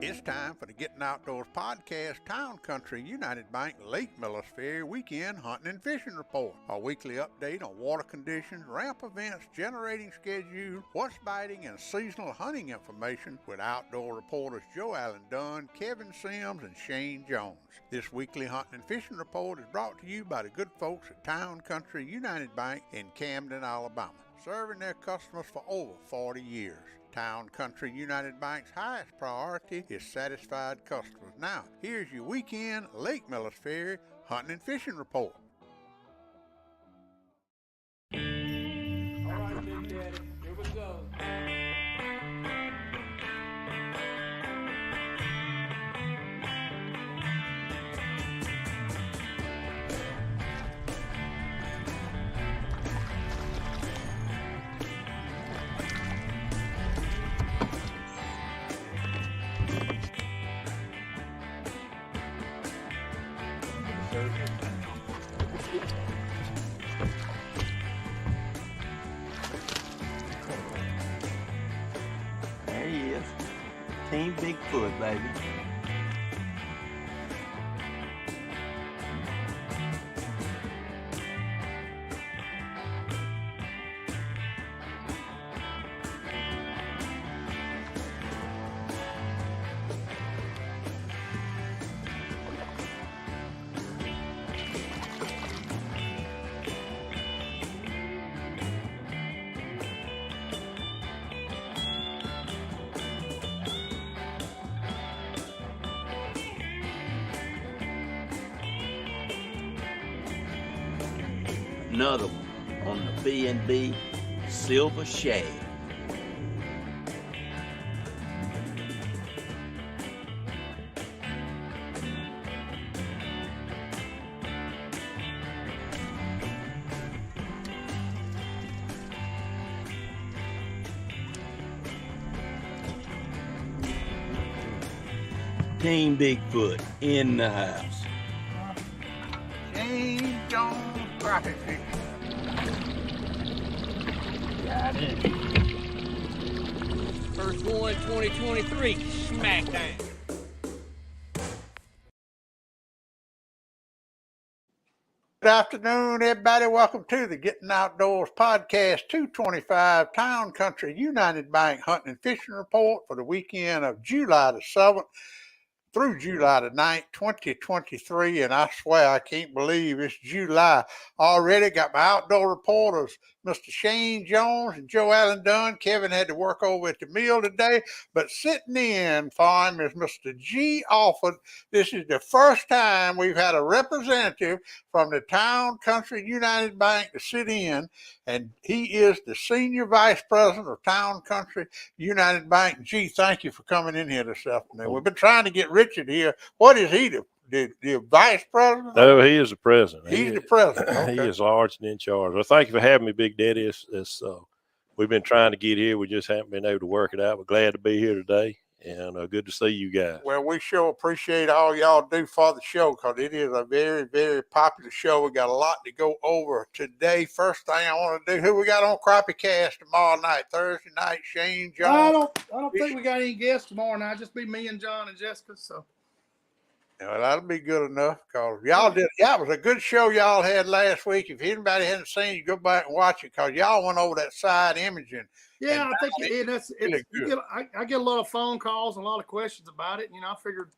It's time for the Gettin Outdoors podcast, Town Country United Bank Lake Millers Ferry Weekend Hunting and Fishing Report. A weekly update on water conditions, ramp events, generating schedule, what's biting, and seasonal hunting information with outdoor reporters Joe Allen Dunn, Kevin Sims, and Shane Jones. This weekly hunting and fishing report is brought to you by the good folks at Town Country United Bank in Camden, Alabama, serving their customers for over 40 years. Town Country United Bank's highest priority is satisfied customers. Now, here's your weekend Lake Millers Ferry hunting and fishing report. All right, Big Daddy, here we go. There he is. Team Bigfoot, baby. Another one on the B&B Silver Shade. Team Bigfoot in the house. Shane Jones, crappie fishing. Got it. First one, 2023, smackdown. Good afternoon, everybody. Welcome to the Gettin Outdoors podcast, 225 Town Country United Bank Hunting and Fishing Report for the weekend of July the 7th through July the 9th, 2023. And I swear I can't believe it's July already. Got my outdoor reporters, Mr. Shane Jones and Joe Allen Dunn. Kevin had to work over at the mill today, but sitting in for him is Mr. G. Alford. This is the first time we've had a representative from the Town Country United Bank to sit in, and he is the Senior Vice President of Town Country United Bank. G, thank you for coming in here this afternoon. We've been trying to get Richard here. What is he, the Vice President? No, he is the president. He's the president. Okay. He is large and in charge. Well, thank you for having me, Big Daddy. We've been trying to get here. We just haven't been able to work it out. We're glad to be here today, and good to see you guys. Well, we sure appreciate all y'all do for the show, because it is a very, very popular show. We got a lot to go over today. First thing I want to do, who we got on Crappie Cast tomorrow night, Thursday night? Shane Jones. I don't think we got any guests tomorrow night. Just be me and John and Jessica. So. Well, that'll be good enough, because y'all did. Yeah, it was a good show y'all had last week. If anybody hadn't seen it, go back and watch it, because y'all went over that side imaging. Yeah, I think I get a lot of phone calls and a lot of questions about it. I figured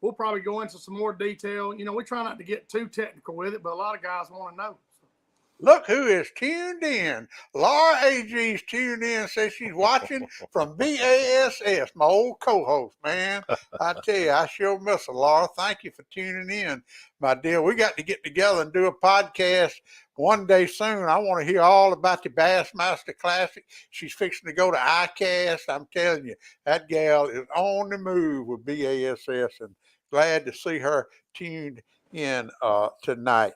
we'll probably go into some more detail. We try not to get too technical with it, but a lot of guys want to know. Look who is tuned in. Laura AG's tuned in, says she's watching from BASS, my old co-host, man. I tell you, I sure miss her, Laura. Thank you for tuning in, my dear. We got to get together and do a podcast one day soon. I want to hear all about the Bassmaster Classic. She's fixing to go to ICAST. I'm telling you, that gal is on the move with BASS, and glad to see her tuned in tonight.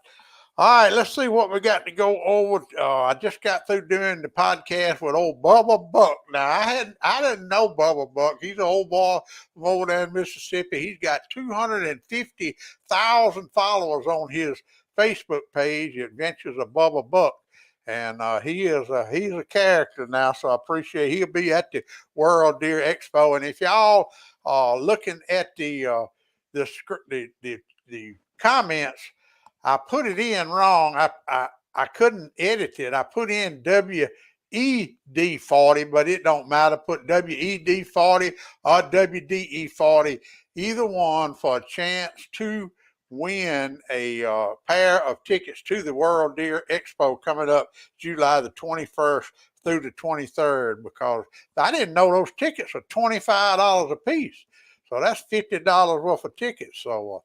All right, let's see what we got to go over. I just got through doing the podcast with old Bubba Buck. Now I didn't know Bubba Buck. He's an old boy from over there in Mississippi. He's got 250,000 followers on his Facebook page, Adventures of Bubba Buck. And he's a character now, so I appreciate he'll be at the World Deer Expo. And if y'all are looking at the comments, I put it in wrong. I couldn't edit it. I put in WED40, but it don't matter. Put WED40 or WDE40, either one, for a chance to win a pair of tickets to the World Deer Expo coming up July the 21st through the 23rd, because I didn't know those tickets are $25 a piece. So that's $50 worth of tickets. So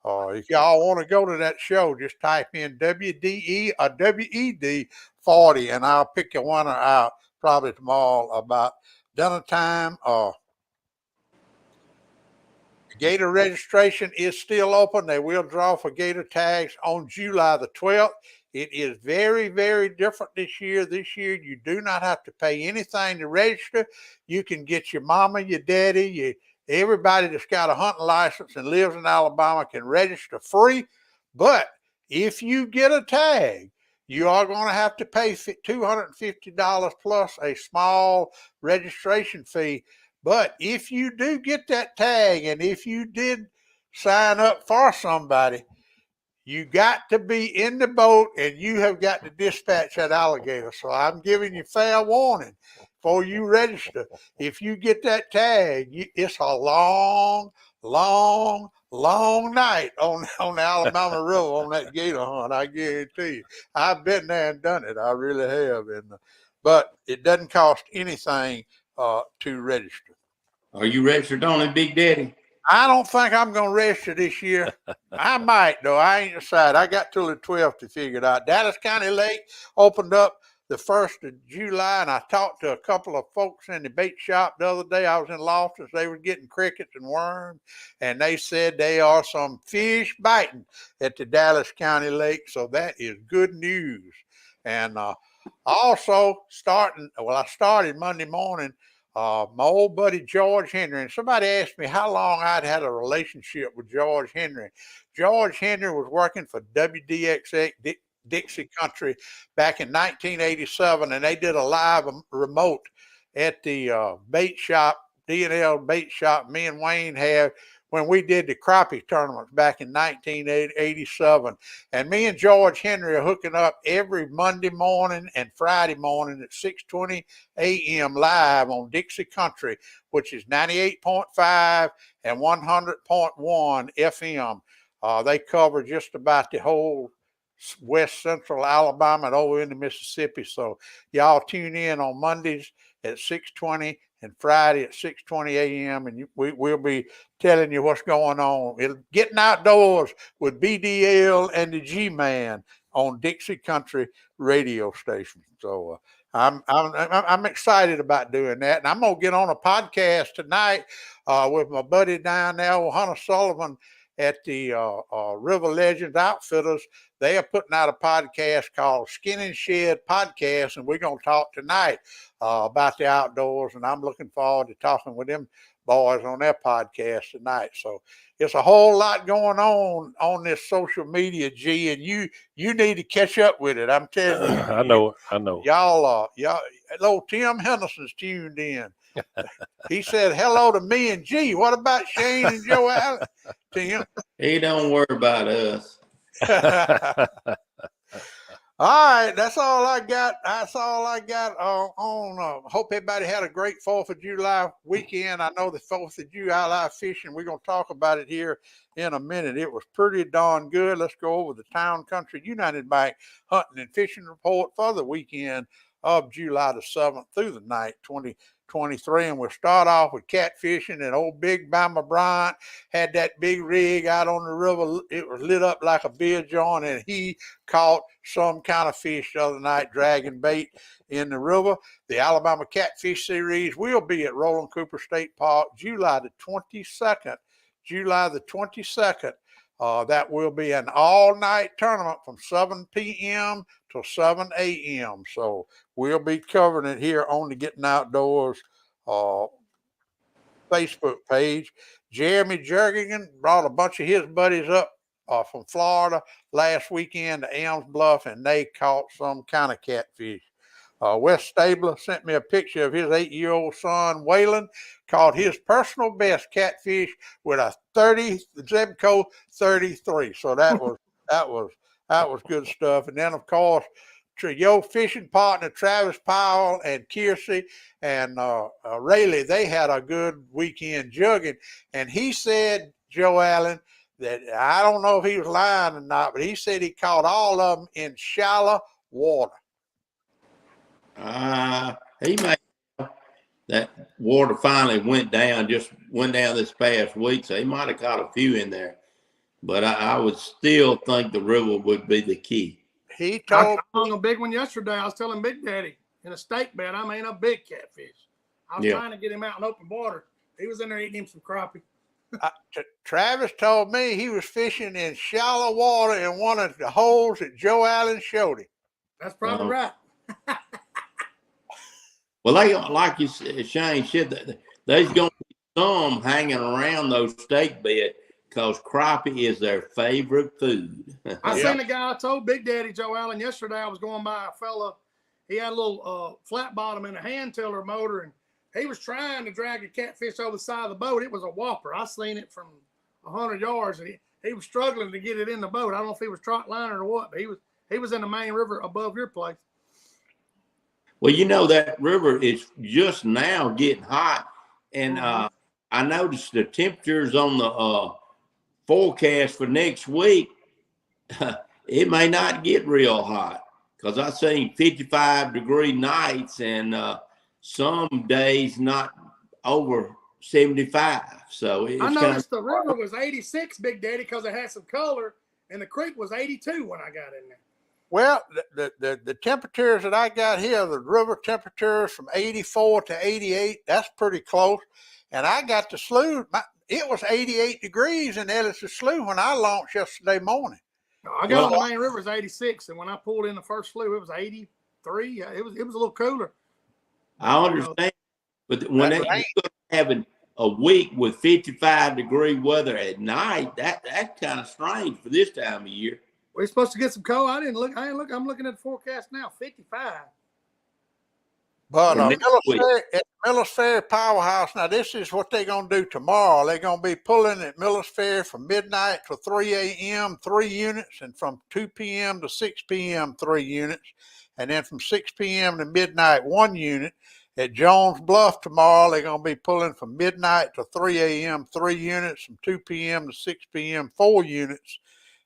if y'all want to go to that show, just type in WDE or WED40, and I'll pick a winner out probably tomorrow about dinner time. Gator registration is still open. They will draw for gator tags on July the 12th. It is very, very different this year. This year, you do not have to pay anything to register. You can get your mama, your daddy, everybody that's got a hunting license and lives in Alabama can register free. But if you get a tag, you are going to have to pay $250 plus a small registration fee. But if you do get that tag, and if you did sign up for somebody, you got to be in the boat and you have got to dispatch that alligator. So I'm giving you fair warning before you register. If you get that tag, it's a long, long, long night on the Alabama River on that gator hunt. I guarantee you. I've been there and done it. I really have. But it doesn't cost anything to register. Are you registered on it, Big Daddy? I don't think I'm going to register this year. I might, though. I ain't decided. I got till the 12th to figure it out. Dallas County Lake opened up the 1st of July, and I talked to a couple of folks in the bait shop the other day. I was in Loftus. They were getting crickets and worms, and they said there are some fish biting at the Dallas County Lake, so that is good news. And also I started Monday morning. My old buddy George Henry, and somebody asked me how long I'd had a relationship with George Henry. George Henry was working for WDXX Dixie Country back in 1987, and they did a live remote at the bait shop, D&L bait shop me and Wayne had when we did the crappie tournaments back in 1987. And me and George Henry are hooking up every Monday morning and Friday morning at 6:20 a.m. live on Dixie Country, which is 98.5 and 100.1 FM. They cover just about the whole west central Alabama and over into Mississippi. So y'all tune in on Mondays at 6:20 and Friday at 6:20 a.m. and we'll be telling you what's going on. Getting Outdoors with BDL and the G-Man on Dixie Country radio station. So I'm excited about doing that, and I'm gonna get on a podcast tonight with my buddy down there, Hunter Sullivan, at the River Legends Outfitters. They are putting out a podcast called Skin and Shed Podcast, and we're going to talk tonight about the outdoors, and I'm looking forward to talking with them boys on their podcast tonight. So it's a whole lot going on this social media, G, and you need to catch up with it. I'm telling you. I know. Y'all, hello, Tim Henderson's tuned in. He said hello to me and G. What about Shane and Joe Allen? Tim? He don't worry about us. All right, that's all I got. That's all I got on. Hope everybody had a great 4th of July weekend. I know the 4th of July fishing. We're going to talk about it here in a minute. It was pretty darn good. Let's go over the Town Country United Bank hunting and fishing report for the weekend of July the 7th through the 9th, 2023. And we'll start off with catfishing. And old Big Bama Bryant had that big rig out on the river. It was lit up like a beer joint, and he caught some kind of fish the other night, dragging bait in the river. The Alabama Catfish Series will be at Roland Cooper State Park July the 22nd. July the 22nd. That will be an all-night tournament from 7 p.m. till 7 a.m. So we'll be covering it here on the Getting Outdoors Facebook page. Jeremy Jernigan brought a bunch of his buddies up from Florida last weekend to Elms Bluff, and they caught some kind of catfish. Wes Stabler sent me a picture of his 8-year-old son, Waylon, caught his personal best catfish with a 30 Zebco 33. So that was good stuff. And then, of course, your fishing partner, Travis Powell and Kiersey and Rayleigh, they had a good weekend jugging. And he said, Joe Allen, that I don't know if he was lying or not, but he said he caught all of them in shallow water. He may. That water finally went down this past week, so he might have caught a few in there. But I would still think the river would be the key. He told I hung a big one yesterday. I was telling Big Daddy in a steak bed, I mean a big catfish. I was trying to get him out in open water. He was in there eating him some crappie. Travis told me he was fishing in shallow water in one of the holes that Joe Allen showed him. That's probably right. Well, they, like you said, Shane said, there's going to be some hanging around those steak beds because crappie is their favorite food. I seen a guy, I told Big Daddy Joe Allen yesterday, I was going by a fella. He had a little flat bottom and a hand tiller motor, and he was trying to drag a catfish over the side of the boat. It was a whopper. I seen it from 100 yards, and he was struggling to get it in the boat. I don't know if he was trot lining or what, but he was in the main river above your place. Well, you know, that river is just now getting hot. And I noticed the temperatures on the forecast for next week, it may not get real hot because I've seen 55-degree nights and some days not over 75. So it's I noticed the river was 86, Big Daddy, because it had some color, and the creek was 82 when I got in there. Well, the temperatures that I got here, the river temperatures from 84 to 88, that's pretty close. And I got the slough, it was 88 degrees in Ellis' Slough when I launched yesterday morning. I got on the main river, it was 86, and when I pulled in the first slough, it was 83. It was a little cooler. I understand, but when you're having a week with 55-degree weather at night, that's kind of strange for this time of year. We're supposed to get some cold. I didn't look. I'm looking at the forecast now, 55. But Millers Ferry Powerhouse, now this is what they're going to do tomorrow. They're going to be pulling at Millers Ferry from midnight to 3 a.m., 3 units, and from 2 p.m. to 6 p.m., 3 units, and then from 6 p.m. to midnight, 1 unit. At Jones Bluff tomorrow, they're going to be pulling from midnight to 3 a.m., 3 units, from 2 p.m. to 6 p.m., 4 units,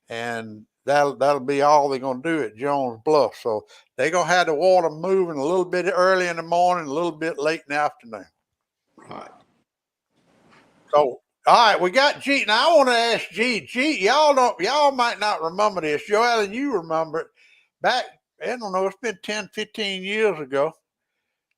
and that'll be all they're going to do at Jones Bluff. So they're going to have the water moving a little bit early in the morning, a little bit late in the afternoon. Right. So, all right, we got G. Now I want to ask G. Y'all might not remember this. Joe Allen, you remember it. Back, I don't know, it's been 10, 15 years ago.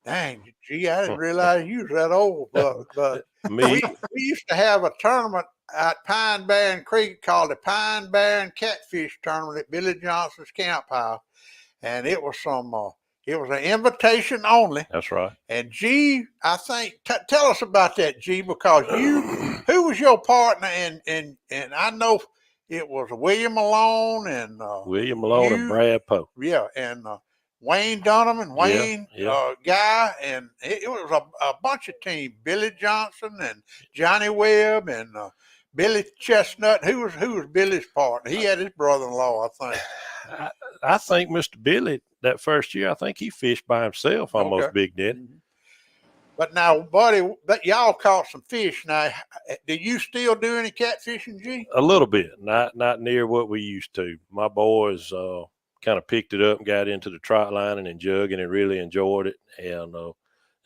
Dang, G, I didn't realize you was that old. But we used to have a tournament at Pine Barren Creek called the Pine Barren Catfish Tournament at Billy Johnson's Camp House, and it was it was an invitation only. That's right. And G, I think, tell us about that, G, because who was your partner? And I know it was William Malone and and Brad Poe. Yeah, and Wayne Dunham and Wayne Guy, and it was a bunch of teams. Billy Johnson and Johnny Webb and Billy Chestnut. Who was Billy's partner? He had his brother-in-law, I think. I think Mr. Billy that first year, I think he fished by himself almost, Okay. Big Daddy. Mhm. But now, buddy, but y'all caught some fish. Now, do you still do any catfishing, G? A little bit, not near what we used to. My boys kind of picked it up and got into the trot lining and jugging and really enjoyed it. And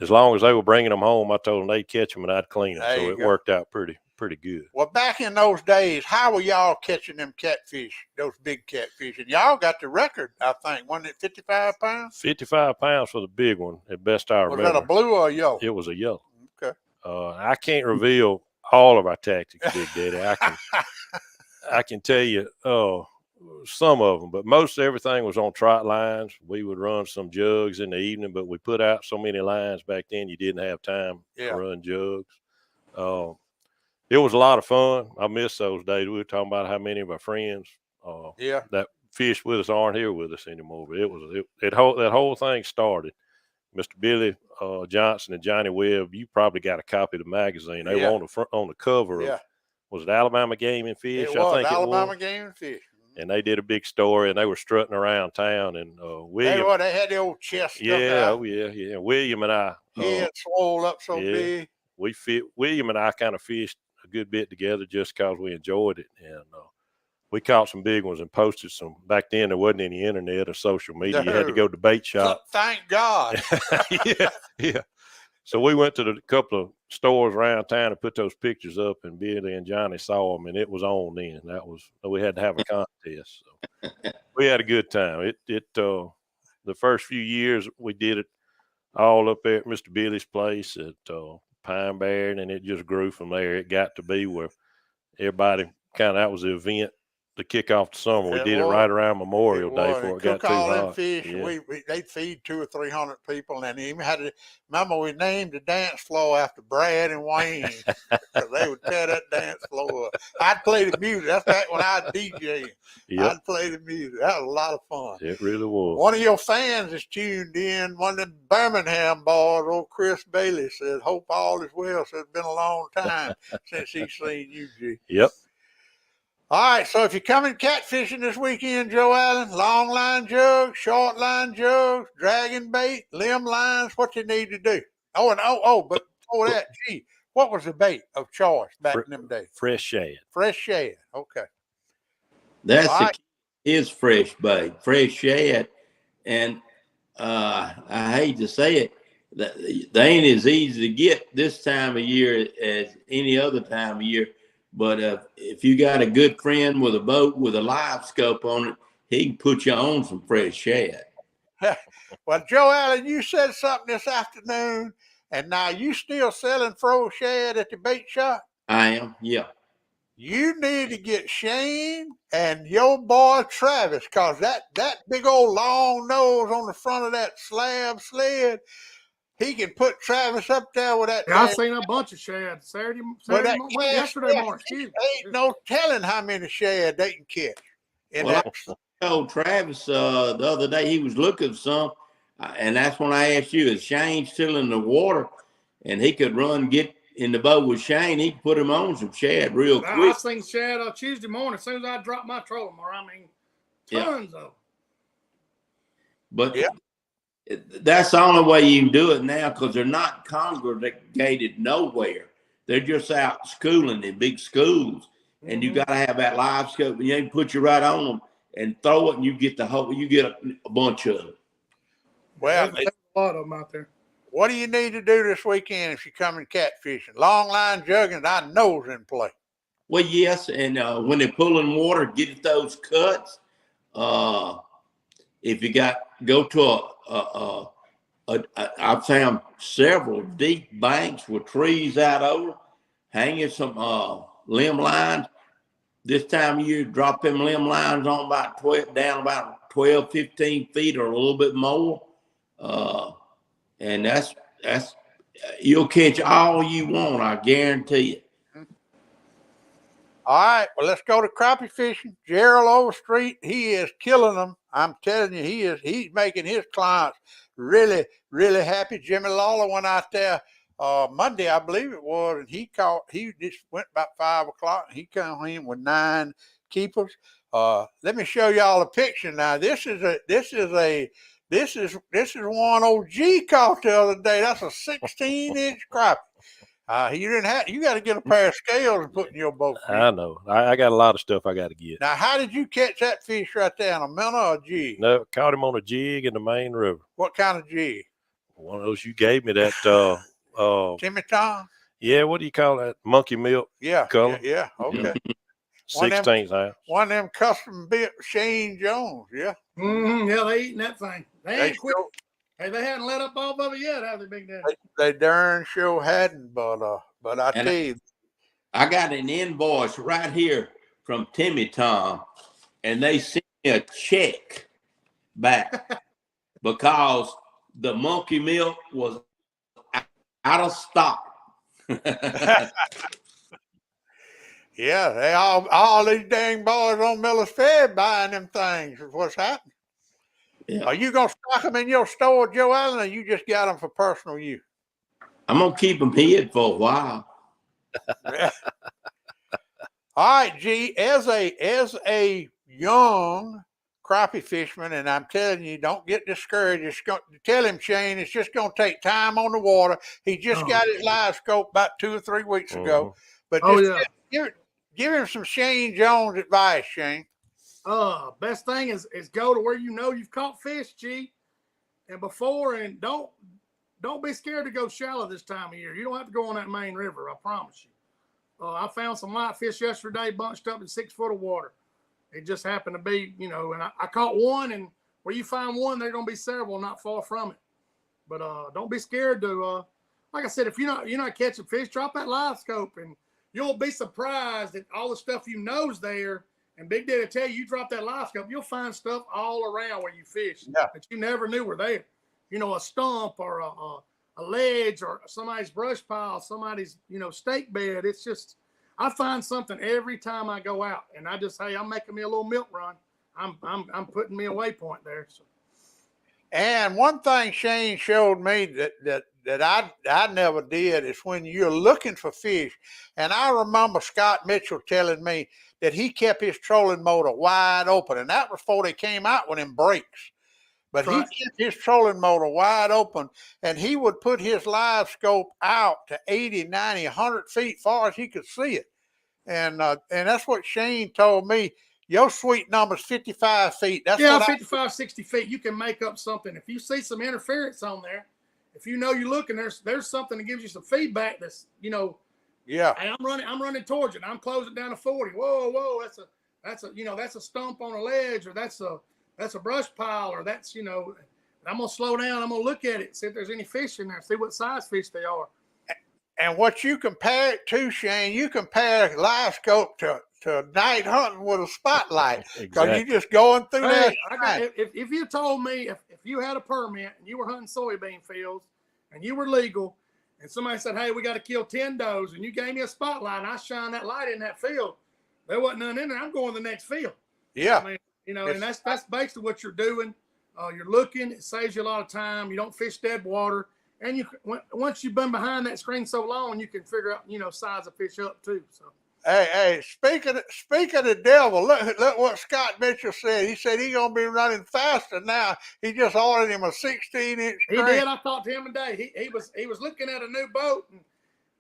as long as they were bringing them home, I told them they'd catch them and I'd clean them. There So you it go. worked out pretty good. Well, back in those days, how were y'all catching them catfish, those big catfish? And y'all got the record, I think. Wasn't it 55 pounds? 55 pounds for the big one, at best I Was remember. that a blue or a yellow? It was a yellow. Okay. I can't reveal all of our tactics, Big Daddy. I can tell you some of them, but most everything was on trot lines. We would run some jugs in the evening, but we put out so many lines back then you didn't have time to run jugs. It was a lot of fun. I miss those days. We were talking about how many of our friends that fished with us aren't here with us anymore. But that whole thing started. Mr. Billy Johnson and Johnny Webb, you probably got a copy of the magazine. They were on the cover of, was it Alabama Game and Fish? It was Alabama Game and Fish. And they did a big story, and they were strutting around town. And William, they had the old chest stuck yeah, out. oh yeah. William and I, Head swole up so big. William and I kind of fished a good bit together just because we enjoyed it, and we caught some big ones and posted some. Back then, there wasn't any internet or social media. You had to go to bait shop. Thank God. yeah. So we went to a couple of stores around town and put those pictures up, and Billy and Johnny saw them, and it was on then. We had to have a contest. So we had a good time. The first few years we did it all up there at Mr. Billy's place at Pine Barren, and it just grew from there. It got to be where everybody that was the event to kick off the summer. We did it right around Memorial Day before it got too hot. Fish. Yeah. They'd feed 200 or 300 people, and even had remember we named the dance floor after Brad and Wayne because they would tear that dance floor up. I'd play the music. That's back when I'd DJ. Yep. I'd play the music. That was a lot of fun. It really was. One of your fans is tuned in. One of them Birmingham boys, old Chris Bailey, said, "Hope all is well." So it's been a long time since he's seen you, G. Yep. All right, so if you're coming catfishing this weekend, Joe Allen, long line jugs, short line jugs, dragging bait, limb lines, what you need to do. But before that, gee, what was the bait of choice back in them days? Fresh shad. Fresh shad, okay. That's the key, is fresh bait, fresh shad. And I hate to say it, they ain't as easy to get this time of year as any other time of year. But if you got a good friend with a boat with a live scope on it, he can put you on some fresh shad. Well, Joe Allen, you said something this afternoon, and now you still selling froze shad at the bait shop? I am, yeah. You need to get Shane and your boy Travis, because that big old long nose on the front of that slab sled, he can put Travis up there with that. Yeah, I seen a bunch of shad yesterday morning. Ain't no telling how many shad they can catch. I told Travis the other day he was looking for some, and that's when I asked you, is Shane still in the water? And he could get in the boat with Shane. He could put him on some shad real quick. I seen shad Tuesday morning as soon as I dropped my trolling motor. I mean, tons of them. But that's the only way you can do it now, because they're not congregated nowhere. They're just out schooling in big schools, and you got to have that live scope, and you can put you right on them and throw it, and you get a bunch of them. Well, there's a lot of them out there. What do you need to do this weekend if you're coming catfishing? Long line jugging, I know is in play. Well, yes, and when they're pulling water, get those cuts. If you go to I've found several deep banks with trees out over, hanging some limb lines. This time of year, drop them limb lines on down about 12, 15 feet or a little bit more. And that's you'll catch all you want, I guarantee it. All right, well, let's go to crappie fishing. Gerald Overstreet, he is killing them. I'm telling you, he's making his clients really, really happy. Jimmy Lawler went out there Monday, I believe it was, and he just went about 5 o'clock, and he came in with 9 keepers. Let me show y'all a picture now. This is one old G caught the other day. That's a 16-inch crappie. You got to get a pair of scales and put in your boat. I know. I got a lot of stuff I got to get. Now, how did you catch that fish right there on a minnow or a jig? No, caught him on a jig in the main river. What kind of jig? One of those you gave me that. Timmy Tom? Yeah, what do you call that? Monkey milk Yeah. color? Yeah. Okay. 16th ounce. One of them custom built Shane Jones. Yeah. Mm-hmm. Yeah, they eating that thing. They ain't quit. Sure, Hey, they hadn't let up off of it yet, have they, Big Daddy? they darn sure hadn't, but I tell you, I got an invoice right here from Timmy Tom, and they sent me a check back because the monkey milk was out of stock. yeah, they all these dang boys on Millers Ferry buying them things is what's happening. Yeah. Are you gonna stock them in your store, Joe Allen, or you just got them for personal use? I'm gonna keep them hid for a while. All right, G, as a young crappie fisherman, and I'm telling you, don't get discouraged. Tell him, Shane, it's just going to take time on the water. He just got his live scope about 2 or 3 weeks ago. But give him some Shane Jones advice, Shane. Best thing is go to where you know you've caught fish, G, and don't be scared to go shallow this time of year. You don't have to go on that main river, I promise you. I found some light fish yesterday bunched up in 6 foot of water. It just happened to be, and I caught one, and where you find one, there's going to be several not far from it. But don't be scared to, like I said, if you're not catching fish, drop that live scope, and you'll be surprised at all the stuff you know's there. And Big Daddy tell you drop that live scope, you'll find stuff all around where you fish that you never knew were there. A stump or a ledge or somebody's brush pile, somebody's, stake bed. It's just, I find something every time I go out, and I just, I'm making me a little milk run. I'm putting me a waypoint there. So. And one thing Shane showed me that I never did is when you're looking for fish. And I remember Scott Mitchell telling me that he kept his trolling motor wide open, and that was before they came out with them brakes. But he kept his trolling motor wide open, and he would put his live scope out to 80, 90, 100 feet far as he could see it. And that's what Shane told me. Your sweet number's 55 feet. That's 55, 60 feet. You can make up something. If you see some interference on there, if you know you're looking, there's something that gives you some feedback that's, yeah. Hey, I'm running towards it. I'm closing down to 40. Whoa, that's a stump on a ledge, or that's a brush pile, or that's, I'm going to slow down. I'm going to look at it, see if there's any fish in there, see what size fish they are. And what you compare it to, Shane, you compare live scope to night hunting with a spotlight. Because you're just going through that. If you told me, if you had a permit and you were hunting soybean fields and you were legal, and somebody said, hey, we got to kill 10 does, and you gave me a spotlight and I shine that light in that field, there wasn't none in there, I'm going to the next field. Yeah. I mean, and that's basically what you're doing. You're looking. It saves you a lot of time. You don't fish dead water. And once you've been behind that screen so long, you can figure out, size of fish up too. So. Hey, speak of the devil, look what Scott Mitchell said. He said he's going to be running faster now. He just ordered him a 16-inch He did. I talked to him today. He was looking at a new boat, and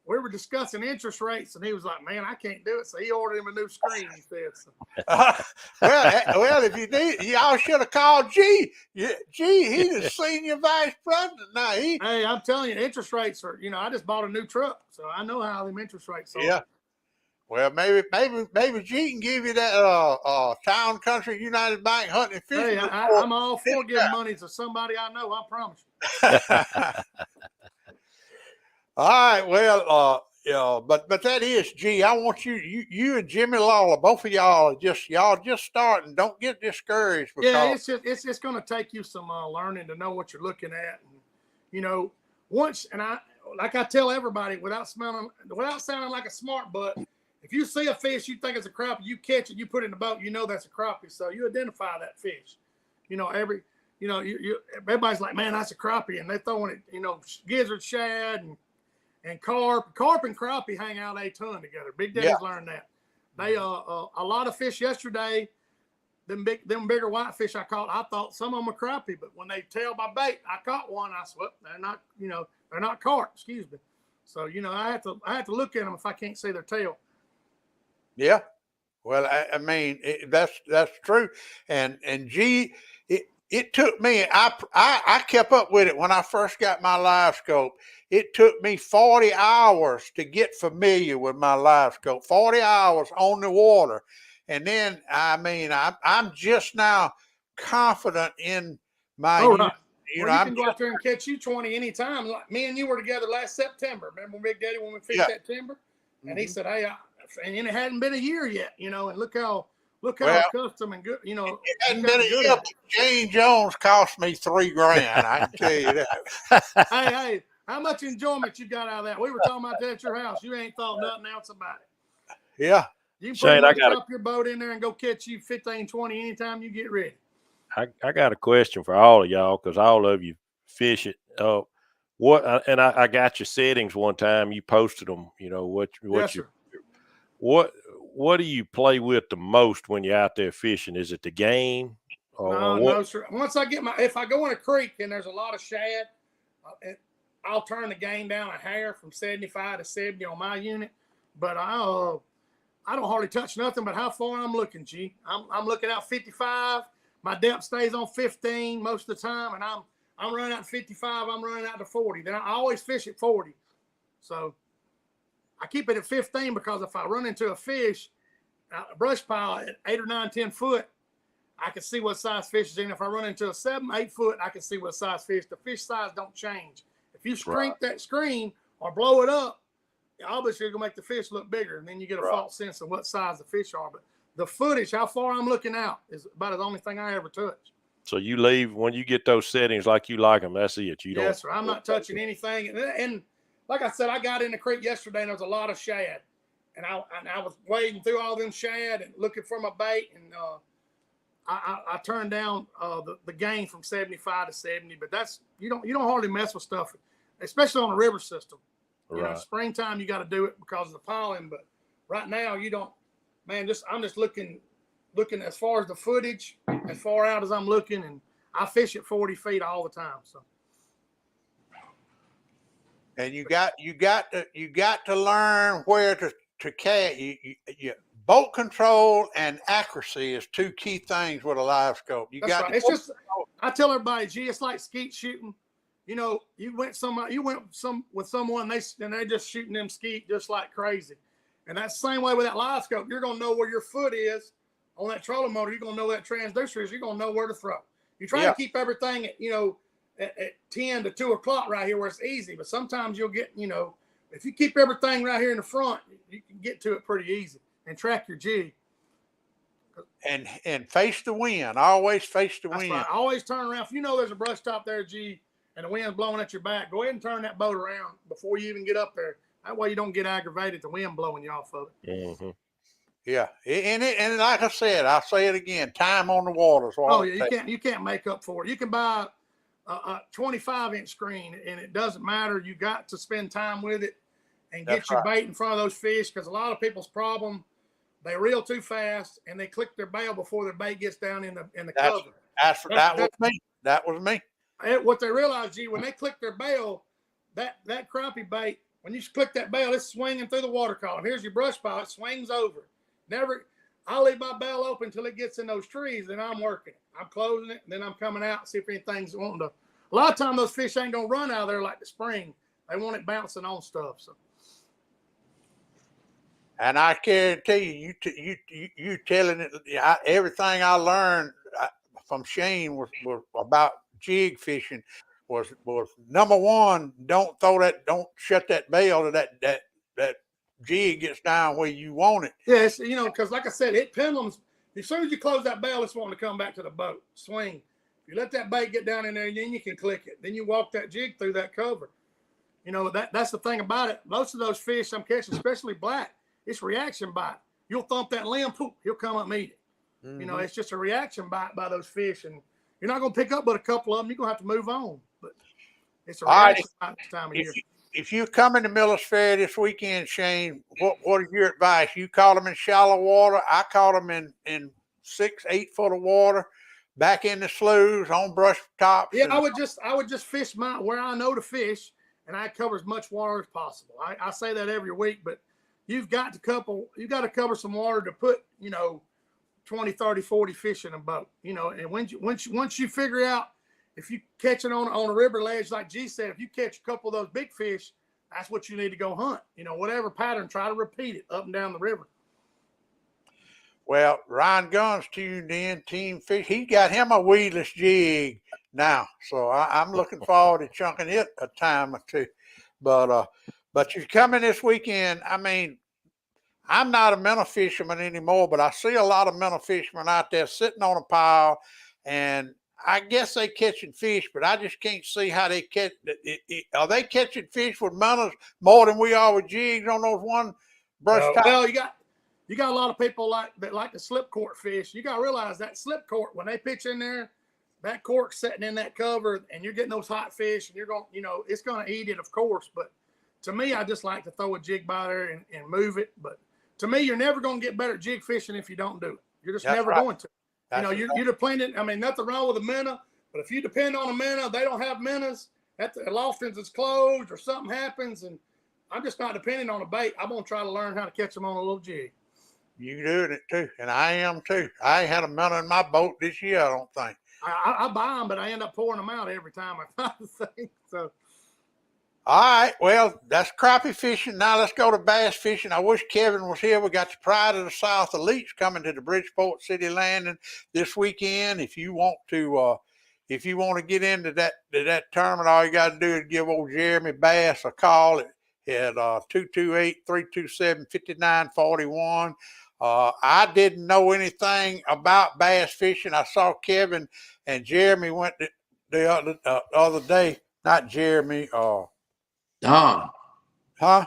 we were discussing interest rates, and he was like, man, I can't do it. So he ordered him a new screen, he said. So. Well, if you need, y'all should have called G. He's the senior vice president now. Hey, I'm telling you, interest rates are, I just bought a new truck, so I know how them interest rates are. Yeah. Well, maybe G can give you that Town Country United Bank hunting and fishing. Hey, I'm all for giving money to somebody I know, I promise you. All right, well, but that is, G. I want you and Jimmy Lawler, both of y'all just starting. Don't get discouraged. Because it's going to take you some learning to know what you're looking at, and once, and I tell everybody without sounding like a smart butt, if you see a fish you think it's a crappie, you catch it, you put it in the boat, that's a crappie. So you identify that fish. Everybody's like, man, that's a crappie, and they're throwing it, gizzard, shad, and carp and crappie hang out a ton together. Big Daddy's learned that. They a lot of fish yesterday. them bigger whitefish I caught, I thought some of them were crappie, but when they tailed my bait, I caught one. I said, well, they're not, they're not carp. Excuse me. So I have to look at them if I can't see their tail. Yeah. Well, I mean, that's true. And G, it took me, I kept up with it when I first got my live scope. It took me 40 hours to get familiar with my live scope, 40 hours on the water. And then, I mean, I'm just now confident in my, right. you can go out there and catch you 20 anytime. Like me and you were together last September. Remember Big Daddy when we fished that timber? And he said, hey, and it hadn't been a year yet, and look how accustomed and good, it hadn't been a year, but Jane Jones cost me $3,000. I can tell you that. Hey, how much enjoyment you got out of that? We were talking about that at your house. You ain't thought nothing else about it. Yeah. You can pretty much drop your boat in there and go catch you 15, 20 anytime you get ready. I got a question for all of y'all, because all of you fish it. I got your settings one time. You posted them. What do you play with the most when you're out there fishing? Is it the gain? No, sir. Once I get if I go in a creek and there's a lot of shad, I'll turn the gain down a hair from 75 to 70 on my unit. But I don't hardly touch nothing but how far I'm looking, G. I'm looking out 55. My depth stays on 15 most of the time, and I'm running out to 55. I'm running out to 40. Then I always fish at 40. So I keep it at 15 because if I run into a fish, a brush pile at 8 or 9, 10 foot, I can see what size fish is in. If I run into a 7, 8 foot, I can see what size fish. The fish size don't change. If you shrink that screen or blow it up, obviously you're going to make the fish look bigger, and then you get a false sense of what size the fish are. But the footage, how far I'm looking out, is about the only thing I ever touch. So you leave when you get those settings like you like them. That's it. Yes, sir. I'm not touching anything. And like I said, I got in the creek yesterday and there was a lot of shad, and I was wading through all them shad and looking for my bait, and I turned down the gain from 75 to 70. But that's you don't hardly mess with stuff, especially on a river system. Right. Springtime you got to do it because of the pollen, but right now you don't. Man, I'm just looking as far as the footage, as far out as I'm looking, and I fish at 40 feet all the time. So. And you got to learn where to catch. You boat control and accuracy is two key things with a live scope. That's right. It's just I tell everybody, gee, it's like skeet shooting. You went with someone, they're just shooting them skeet just like crazy. And that's the same way with that live scope. You're gonna know where your foot is on that trolling motor. You're gonna know where that transducer is. You're gonna know where to throw. You try to keep everything at 10 to 2 o'clock right here where it's easy, but sometimes you'll get, if you keep everything right here in the front, you can get to it pretty easy and track your jig. And face the wind. Always face the wind. Right. Always turn around. If you know there's a brush top there, G, and the wind's blowing at your back, go ahead and turn that boat around before you even get up there. That way you don't get aggravated, the wind blowing you off of it. Mm-hmm. Yeah, and like I said, I'll say it again, time on the water. You can't make up for it. You can buy a 25-inch screen, and it doesn't matter. You got to spend time with it and get your bait in front of those fish, because a lot of people's problem, they reel too fast and they click their bail before their bait gets down in the cover. That was me. What they realize, G, when they click their bail, that crappie bait, when you click that bail, it's swinging through the water column. Here's your brush pile. It swings over. I'll leave my bail open until it gets in those trees, then I'm working it. I'm closing it, and then I'm coming out and see if anything's wanting to. A lot of times those fish ain't going to run out of there like the spring. They want it bouncing on stuff. So. And I guarantee you telling it, everything I learned from Shane was about jig fishing was number one, don't shut that bail to that jig gets down where you want it. Yes, because like I said, it pendulums. As soon as you close that bail, it's wanting to come back to the boat, swing. If you let that bait get down in there, then you can click it. Then you walk that jig through that cover. That's the thing about it. Most of those fish I'm catching, especially black, it's reaction bite. You'll thump that limb, poof, he'll come up and eat it. Mm-hmm. It's just a reaction bite by those fish, and you're not going to pick up but a couple of them. You're going to have to move on. But it's a reaction bite this time of year. If you're coming to Millers Ferry this weekend, Shane, what is your advice? You caught them in shallow water. I caught them in 6, 8 foot of water, back in the sloughs, on brush tops. Yeah, I would just fish where I know to fish, and I cover as much water as possible. I say that every week, but you've got to cover some water to put, 20, 30, 40 fish in a boat, and once you figure out if you catch it on a river ledge, like G said, if you catch a couple of those big fish, that's what you need to go hunt. Whatever pattern, try to repeat it up and down the river. Well, Ryan Gunn's tuned in, Team Fish. He got him a weedless jig now, so I'm looking forward to chunking it a time or two. But you're coming this weekend. I mean, I'm not a minnow fisherman anymore, but I see a lot of minnow fishermen out there sitting on a pile, and I guess they catching fish, but I just can't see how they catch it. Are they catching fish with minnows more than we are with jigs on those one brush top? Well, you got a lot of people that like the slip court fish. You got to realize that slip court, when they pitch in there, that cork's sitting in that cover, and you're getting those hot fish, and you're going, it's going to eat it, of course. But to me, I just like to throw a jig by there and move it. But to me, you're never going to get better at jig fishing if you don't do it. You're just never going to. You're dependent. I mean, nothing wrong with a minnow, but if you depend on a minnow, they don't have minnows. Lofton's is closed or something happens, and I'm just not depending on a bait. I'm going to try to learn how to catch them on a little jig. You doing it too, and I am too. I ain't had a minnow in my boat this year, I don't think. I buy them, but I end up pouring them out every time I find the thing. So. All right, well, that's crappie fishing. Now let's go to bass fishing. I wish Kevin was here. We got the Pride of the South Elites coming to the Bridgeport City Landing this weekend. If you want to get into that tournament, all you got to do is give old Jeremy Bass a call at 228-327-5941. I didn't know anything about bass fishing. I saw Kevin and Jeremy went the other day. Not Jeremy. Don. Huh?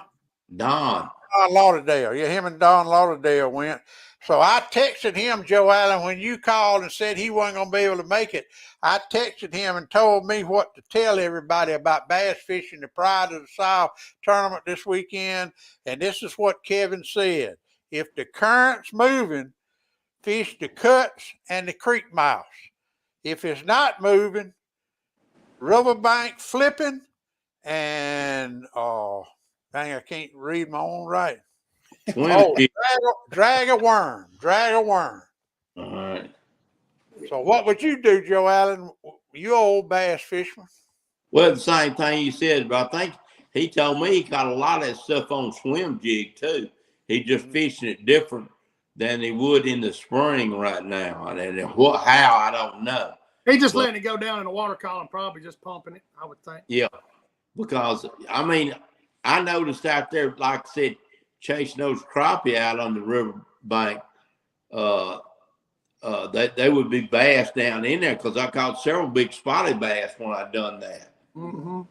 Don. Don Lauderdale. Yeah, him and Don Lauderdale went. So I texted him, Joe Allen, when you called and said he wasn't going to be able to make it. I texted him and told me what to tell everybody about bass fishing, the Pride of the South tournament this weekend. And this is what Kevin said. If the current's moving, fish the cuts and the creek mouths. If it's not moving, riverbank flipping, and dang, I can't read my own writing. Drag a worm. All right. So what would you do, Joe Allen? You old bass fisherman. Well, the same thing you said, but I think he told me he caught a lot of that stuff on swim jig too. He just fishing it different than he would in the spring right now. And how, I don't know. He just letting it go down in the water column, probably just pumping it, I would think. Yeah. Because, I mean, I noticed out there, like I said, chasing those crappie out on the river bank, they would be bass down in there because I caught several big spotted bass when I done that. Mm-hmm.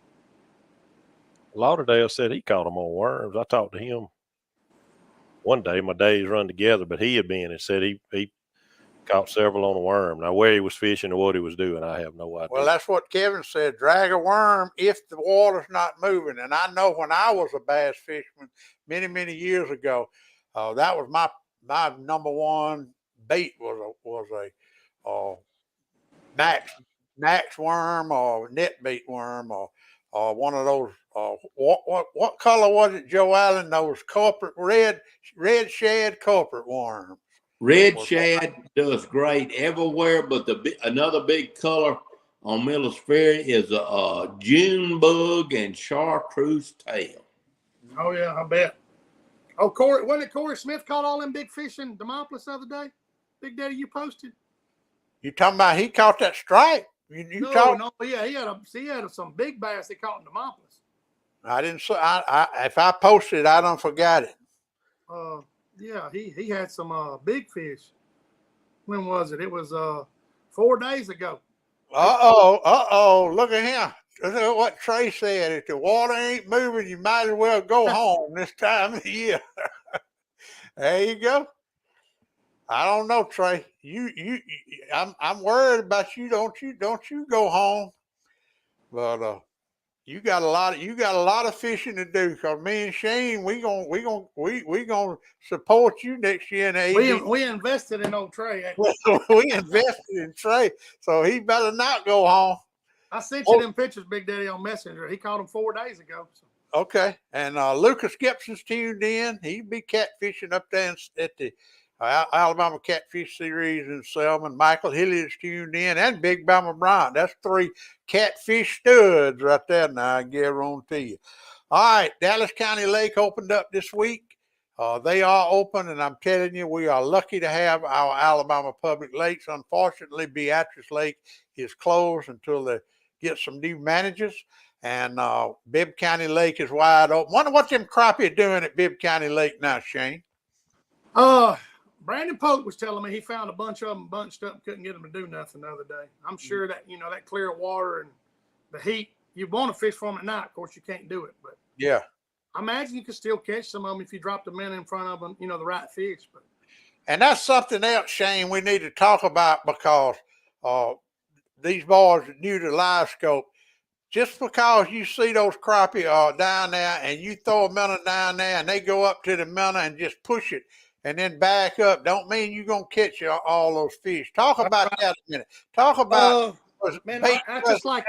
Lauderdale said he caught them on worms. I talked to him one day. My days run together, but he had been and said he caught several on a worm. Now, where he was fishing or what he was doing, I have no idea. Well, that's what Kevin said. Drag a worm if the water's not moving. And I know when I was a bass fisherman many, many years ago, that was my number one bait was a max worm or net bait worm or one of those. What color was it, Joe Allen? Those red shad culprit worms. Red shad does great everywhere, but another big color on Millers Ferry is a June bug and chartreuse tail. Oh yeah, I bet. Oh, wasn't it Corey Smith caught all them big fish in Demopolis the other day? Big Daddy, you posted. You talking about he caught that stripe? No, yeah, he had some big bass he caught in Demopolis. I didn't say. If I posted it, I don't forget it. Yeah, he had some big fish. When was it? It was 4 days ago. Look at him. Look at what Trey said. If the water ain't moving, you might as well go home this time of year. There you go. I don't know, Trey. I'm worried about you. Don't you go home? But You got a lot of fishing to do, because me and Shane, we gonna support you next year in the AD. We invested in old Trey. We invested in Trey, so he better not go home. I sent you them pictures, Big Daddy, on Messenger. He called them 4 days ago. So. Okay, and Lucas Gibson's tuned in. He'll be catfishing up there at the Alabama Catfish Series in Selma. Michael Hilliard's tuned in, and Big Bama Bryant. That's 3 catfish studs right there. Now I guarantee you. All right, Dallas County Lake opened up this week. They are open, and I'm telling you, we are lucky to have our Alabama public lakes. Unfortunately, Beatrice Lake is closed until they get some new managers. And Bibb County Lake is wide open. Wonder what them crappie are doing at Bibb County Lake now, Shane. Brandon Polk was telling me he found a bunch of them bunched up and couldn't get them to do nothing the other day. I'm sure that, that clear water and the heat, you want to fish for them at night. Of course, you can't do it. But yeah, I imagine you could still catch some of them if you dropped them in front of them, the right fish. But and that's something else, Shane, we need to talk about, because these boys are new to live scope. Just because you see those crappie down there and you throw a minnow down there and they go up to the minnow and just push it and then back up, don't mean you're going to catch all those fish. Talk about that a minute. Talk about man, I just like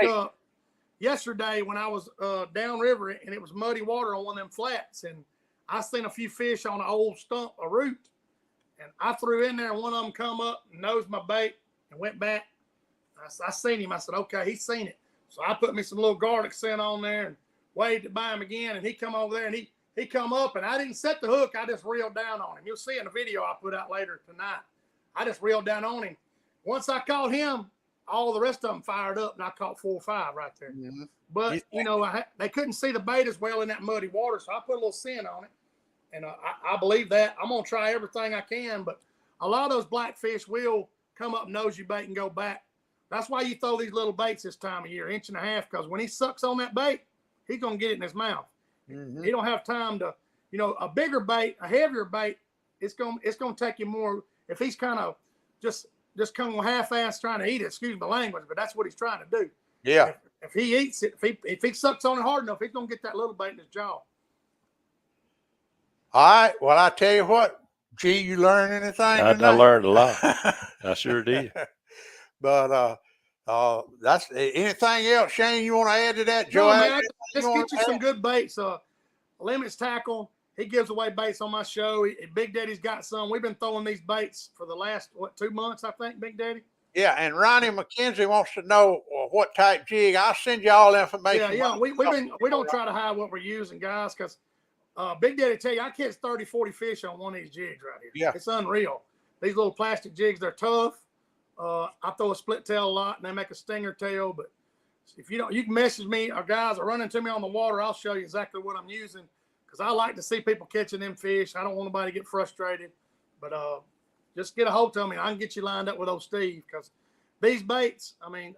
yesterday when I was downriver and it was muddy water on one of them flats, and I seen a few fish on an old stump, a root, and I threw in there and one of them come up and nosed my bait and went back. I seen him. I said, okay, he's seen it. So I put me some little garlic scent on there and waved it by him again, and he come over there and he come up, and I didn't set the hook. I just reeled down on him. You'll see in the video I put out later tonight. I just reeled down on him. Once I caught him, all the rest of them fired up, and I caught 4 or 5 right there. Mm-hmm. But, they couldn't see the bait as well in that muddy water, so I put a little scent on it, and I believe that. I'm going to try everything I can, but a lot of those blackfish will come up, nose your bait, and go back. That's why you throw these little baits this time of year, 1.5 inches, because when he sucks on that bait, he's going to get it in his mouth. Mm-hmm. He don't have time to, a bigger bait, a heavier bait, it's going to take you more. If he's kind of just kind of half-ass trying to eat it, excuse my language, but that's what he's trying to do. Yeah. If he eats it, if he sucks on it hard enough, he's going to get that little bait in his jaw. All right. Well, I tell you what, G, you learned anything tonight? I learned a lot. I sure did. But that's anything else, Shane, you want to add to that, Joe? No, man, just get you some good baits. Limits Tackle, he gives away baits on my show. Big Daddy's got some. We've been throwing these baits for the last 2 months, I think, Big Daddy. Yeah, and Ronnie McKenzie wants to know what type jig. I'll send you all information. Yeah. We don't try to hide what we're using, guys, because Big Daddy tell you I catch 30, 40 fish on one of these jigs right here. Yeah, it's unreal. These little plastic jigs, they're tough. I throw a split tail a lot, and they make a stinger tail. But if you can message me, or guys are running to me on the water, I'll show you exactly what I'm using, because I like to see people catching them fish. I don't want nobody to get frustrated. But just get a hold of me. I can get you lined up with old Steve, because these baits,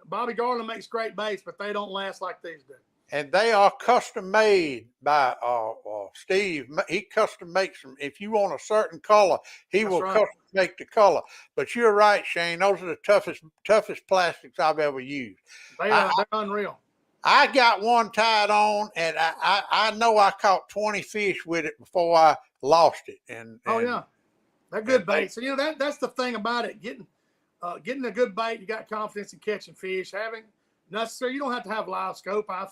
Bobby Garland makes great baits, but they don't last like these do. And they are custom made by Steve. He custom makes them. If you want a certain color, he will custom make the color. But you're right, Shane. Those are the toughest plastics I've ever used. They're unreal. I got one tied on, and I know I caught 20 fish with it before I lost it. And yeah, they're good baits. And that's the thing about it. Getting a good bait, you got confidence in catching fish. You don't have to have live scope. I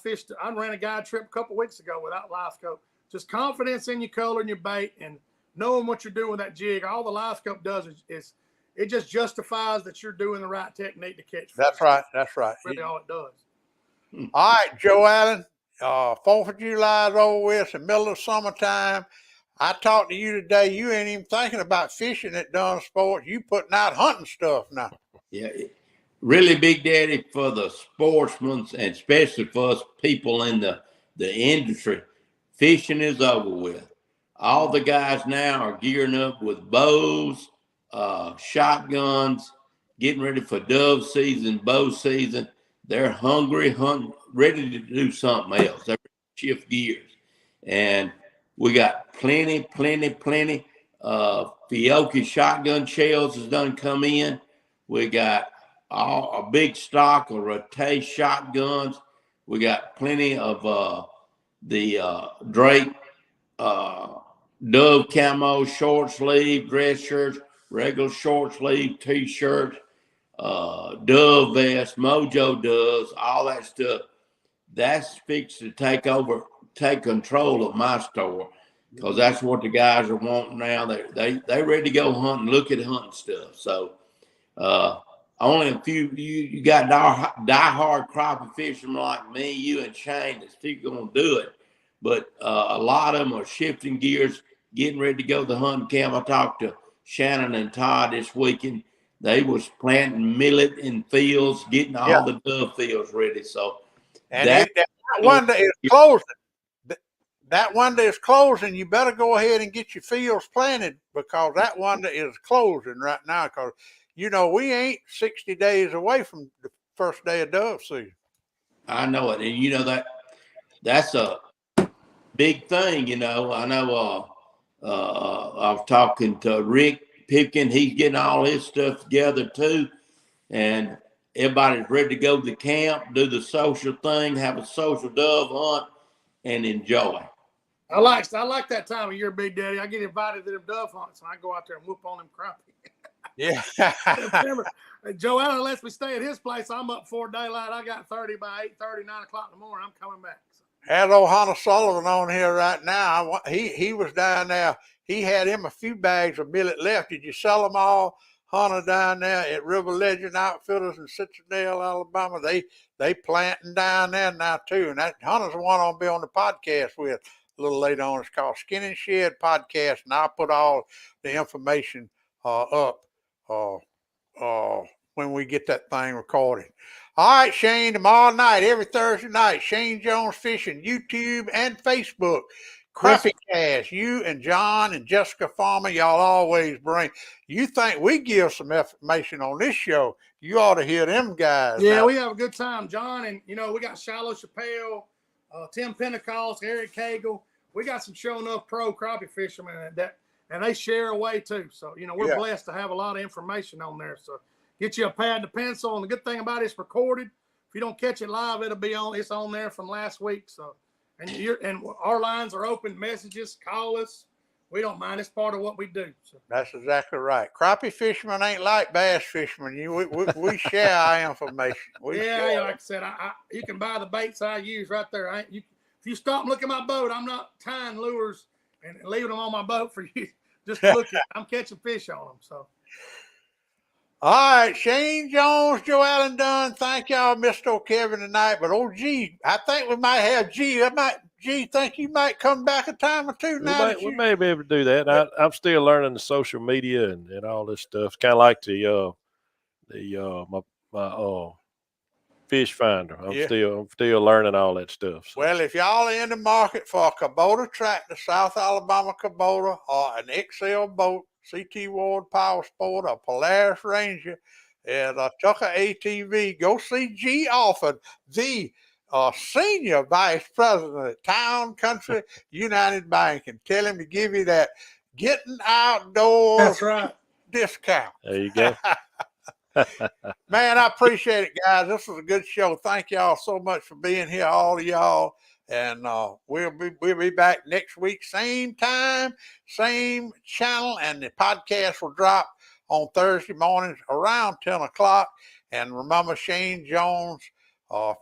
ran a guide trip a couple weeks ago without live scope. Just confidence in your color and your bait, and knowing what you're doing with that jig. All the live scope does is it just justifies that you're doing the right technique to catch fish. That's right. That's really all it does. All right, Joe Allen. 4th of July is over with. It's the middle of summertime. I talked to you today. You ain't even thinking about fishing at Dunn Sports. You putting out hunting stuff now. Yeah. Really, Big Daddy, for the sportsmen, and especially for us people in the industry, fishing is over with. All the guys now are gearing up with bows, shotguns, getting ready for dove season, bow season. They're hungry, ready to do something else. They're ready to shift gears. And we got plenty. Fiocchi shotgun shells has done come in. We got a big stock of Rotate shotguns. We got plenty of the Drake Dove camo short sleeve dress shirts, regular short sleeve t-shirts, Dove vest, Mojo doves, all that stuff. That's fixed to take control of my store, because that's what the guys are wanting now. They ready to go hunting, look at hunting stuff. So only a few you got die-hard crappie fishermen like me, you and Shane that's still gonna do it. But a lot of them are shifting gears, getting ready to go to the hunting camp. I talked to Shannon and Todd this weekend. They was planting millet in fields, getting all the dove fields ready. So and that window is closing. That window is closing. You better go ahead and get your fields planted, because that window is closing right now. Because we ain't 60 days away from the first day of dove season. I know it, and that's a big thing. I know. I was talking to Rick Pipkin. He's getting all his stuff together too, and everybody's ready to go to the camp, do the social thing, have a social dove hunt, and enjoy. I like that time of year, Big Daddy. I get invited to them dove hunts, and I go out there and whoop on them crappie. Yeah. Joe Allen lets me stay at his place. I'm up before daylight. I got 30 by 8:30, 9 o'clock in the morning. I'm coming back. Had old Hunter Sullivan on here right now. He was down there. He had him a few bags of millet left. Did you sell them all, Hunter, down there at River Legend Outfitters in Citadel, Alabama? They planting down there now too. And that Hunter's the one I'll be on the podcast with a little later on. It's called Skin and Shed Podcast, and I'll put all the information up when we get that thing recorded. All right, Shane, tomorrow night, every Thursday night, Shane Jones Fishing, YouTube and Facebook. Crappie Cast, you and John and Jessica Farmer, y'all always bring. You think we give some information on this show, you ought to hear them guys. Yeah, we have a good time, John. And, we got Shallow Chappelle, Tim Pentecost, Eric Cagle. We got some showing up pro crappie fishermen and they share away too. So, we're blessed to have a lot of information on there. So get you a pad and a pencil. And the good thing about it's recorded. If you don't catch it live, it's on there from last week. So, and our lines are open, messages, call us. We don't mind. It's part of what we do. So. That's exactly right. Crappie fishermen ain't like bass fishermen. We share our information. Like I said, you can buy the baits I use right there. If you stop and look at my boat, I'm not tying lures and leaving them on my boat for you. Just look at. I'm catching fish on them. So. All right, Shane Jones, Joe Allen Dunn. Thank y'all, Mr. Kevin tonight. But G, I think we might have G. G, think you might come back a time or two now. We may be able to do that. I'm still learning the social media and all this stuff. Kind of like my fish finder. I'm still learning all that stuff. So. Well, if y'all are in the market for a Kubota tractor, South Alabama Kubota, or an XL boat, CT Ward Power Sport, a Polaris Ranger, and a Tucker ATV, go see G. Alford, the Senior Vice President at Town Country United Bank, and tell him to give you that Gettin Outdoors That's right. discount. There you go. Man, I appreciate it, guys. This was a good show. Thank y'all so much for being here, all of y'all. And we'll be back next week, same time, same channel, and the podcast will drop on Thursday mornings around 10 o'clock. And remember, Shane Jones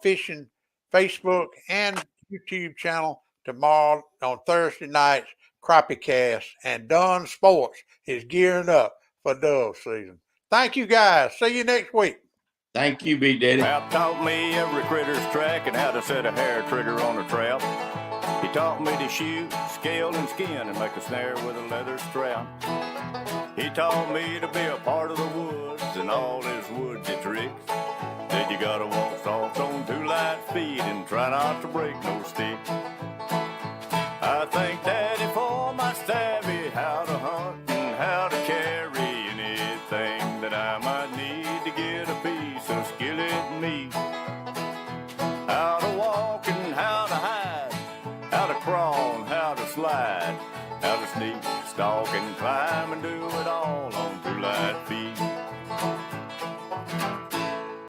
Fishing Facebook and YouTube channel tomorrow on Thursday nights, Crappie Cast, and Dunn Sports is gearing up for dove season. Thank you, guys. See you next week. Thank you, Big Daddy. Pap taught me every critter's track and how to set a hair trigger on a trap. He taught me to shoot, scale, and skin and make a snare with a leather strap. He taught me to be a part of the woods and all his woodsy tricks. Said you gotta walk soft on 2 light feet and try not to break no stick. I thank Daddy for my savvy, how to hunt and how to carry anything that I might need to get a piece of skillet meat. How to walk and how to hide, how to crawl and how to slide, how to sneak, stalk and climb and do it all on 2 light feet.